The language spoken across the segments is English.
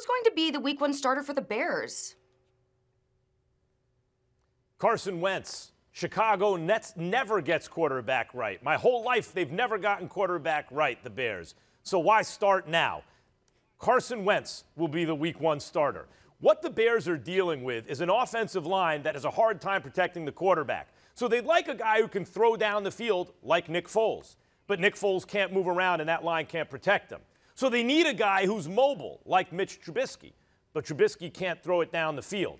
going to be the Week 1 starter for the Bears? Carson Wentz. Chicago Nets never gets quarterback right. My whole life, they've never gotten quarterback right, the Bears. So why start now? Carson Wentz will be the Week 1 starter. What the Bears are dealing with is an offensive line that has a hard time protecting the quarterback. So they'd like a guy who can throw down the field like Nick Foles. But Nick Foles can't move around and that line can't protect him. So they need a guy who's mobile like Mitch Trubisky. But Trubisky can't throw it down the field.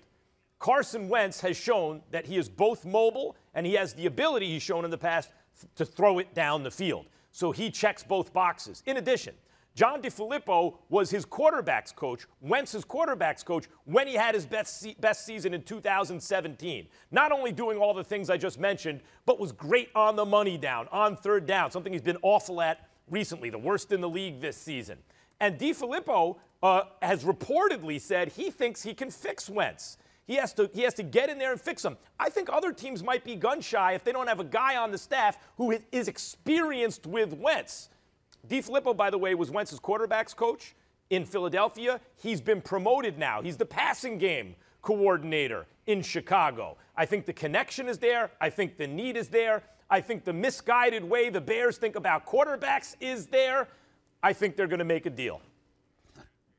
Carson Wentz has shown that he is both mobile and he has the ability he's shown in the past to throw it down the field. So he checks both boxes. In addition, John DeFilippo was his quarterback's coach, Wentz's quarterback's coach, when he had his best season in 2017. Not only doing all the things I just mentioned, but was great on the money down, on third down, something he's been awful at recently, the worst in the league this season. And DeFilippo has reportedly said he thinks he can fix Wentz. He has to get in there and fix him. I think other teams might be gun-shy if they don't have a guy on the staff who is experienced with Wentz. DeFilippo, by the way, was Wentz's quarterback's coach in Philadelphia. He's been promoted now. He's the passing game coordinator in Chicago. I think the connection is there. I think the need is there. I think the misguided way the Bears think about quarterbacks is there. I think they're going to make a deal.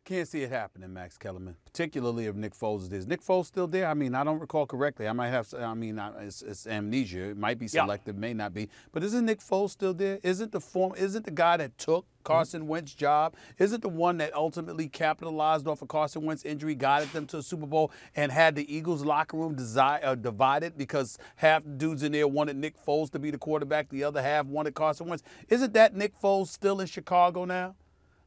Can't see it happening, Max Kellerman, particularly if Nick Foles is there. Is Nick Foles still there? I mean, I don't recall correctly. I might have, it's amnesia. It might be selective, may not be. But isn't Nick Foles still there? Isn't the guy that took Carson Wentz's job? Isn't the one that ultimately capitalized off of Carson Wentz's injury, guided them to a Super Bowl, and had the Eagles locker room divided because half the dudes in there wanted Nick Foles to be the quarterback, the other half wanted Carson Wentz? Isn't that Nick Foles still in Chicago now?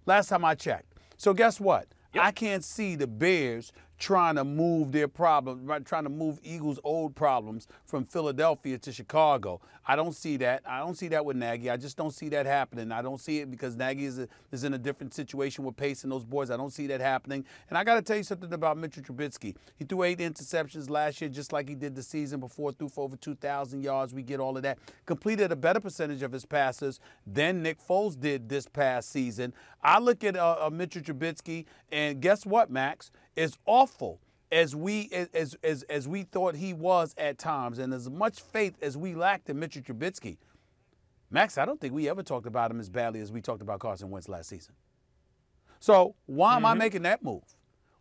Last time I checked. So guess what? Yep. I can't see the Bears trying to move their problem, trying to move Eagles' old problems from Philadelphia to Chicago. I don't see that. I don't see that with Nagy. I just don't see that happening. I don't see it because Nagy is in a different situation with Pace and those boys. I don't see that happening. And I got to tell you something about Mitchell Trubisky. He threw 8 interceptions last year, just like he did the season before, threw for over 2,000 yards. We get all of that. Completed a better percentage of his passes than Nick Foles did this past season. I look at Mitchell Trubisky, and guess what, Max? As awful as we thought he was at times, and as much faith as we lacked in Mitchell Trubisky, Max, I don't think we ever talked about him as badly as we talked about Carson Wentz last season. So why am I making that move?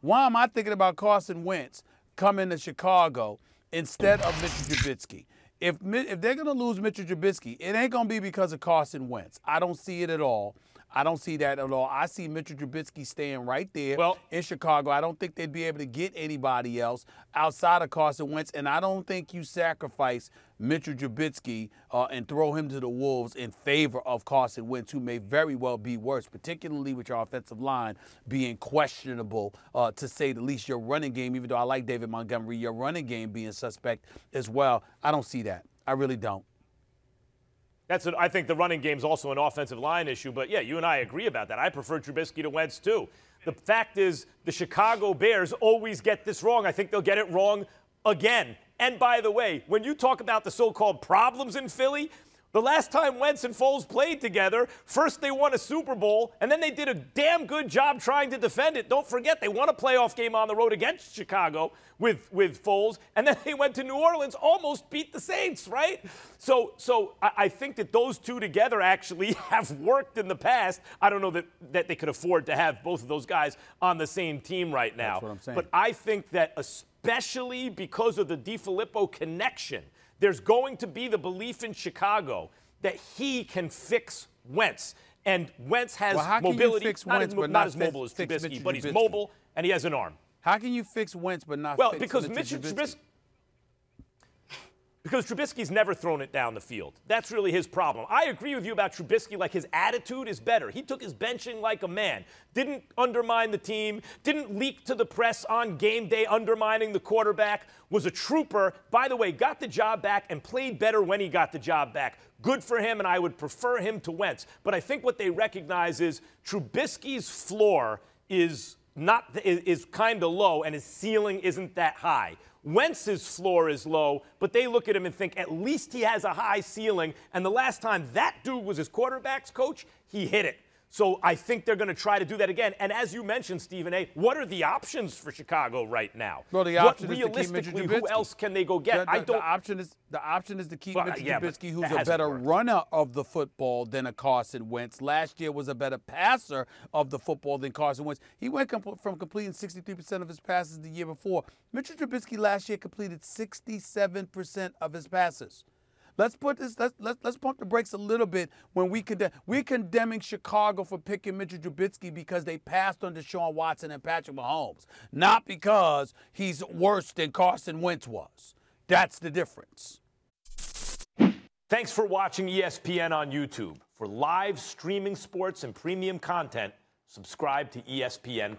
Why am I thinking about Carson Wentz coming to Chicago instead of Mitchell Trubisky? If they're going to lose Mitchell Trubisky, it ain't going to be because of Carson Wentz. I don't see it at all. I don't see that at all. I see Mitchell Trubisky staying right there in Chicago. I don't think they'd be able to get anybody else outside of Carson Wentz, and I don't think you sacrifice Mitchell Trubisky and throw him to the wolves in favor of Carson Wentz, who may very well be worse, particularly with your offensive line being questionable, to say the least. Your running game, even though I like David Montgomery, your running game being suspect as well. I don't see that. I really don't. I think the running game's also an offensive line issue, but yeah, you and I agree about that. I prefer Trubisky to Wentz too. The fact is, the Chicago Bears always get this wrong. I think they'll get it wrong again. And by the way, when you talk about the so-called problems in Philly, the last time Wentz and Foles played together, first they won a Super Bowl, and then they did a damn good job trying to defend it. Don't forget, they won a playoff game on the road against Chicago with Foles, and then they went to New Orleans, almost beat the Saints, right? So I think that those two together actually have worked in the past. I don't know that they could afford to have both of those guys on the same team right now. That's what I'm saying. But I think that especially because of the DeFilippo connection, there's going to be the belief in Chicago that he can fix Wentz. And Wentz has mobility, not as mobile as Trubisky, but he's mobile and he has an arm. How can you fix Wentz but not fix because Mitchell Trubisky? Because Trubisky's never thrown it down the field. That's really his problem. I agree with you about Trubisky, like his attitude is better. He took his benching like a man. Didn't undermine the team. Didn't leak to the press on game day undermining the quarterback. Was a trooper. By the way, got the job back and played better when he got the job back. Good for him, and I would prefer him to Wentz. But I think what they recognize is Trubisky's floor is kind of low, and his ceiling isn't that high. Wentz's floor is low, but they look at him and think at least he has a high ceiling. And the last time that dude was his quarterback's coach, he hit it. So I think they're going to try to do that again. And as you mentioned, Stephen A., what are the options for Chicago right now? Well, the option is to keep Mitchell realistically, Trubisky. who else can they go get? The option is to keep Mitchell Trubisky, who's a better worked. runner of the football than a Carson Wentz. Last year was a better passer of the football than Carson Wentz. He went from completing 63% of his passes the year before. Mitchell Trubisky last year completed 67% of his passes. Let's pump the brakes a little bit when we're condemning Chicago for picking Mitchell Trubisky because they passed on Deshaun Watson and Patrick Mahomes, not because he's worse than Carson Wentz was. That's the difference. Thanks for watching ESPN on YouTube. For live streaming sports and premium content, subscribe to ESPN+.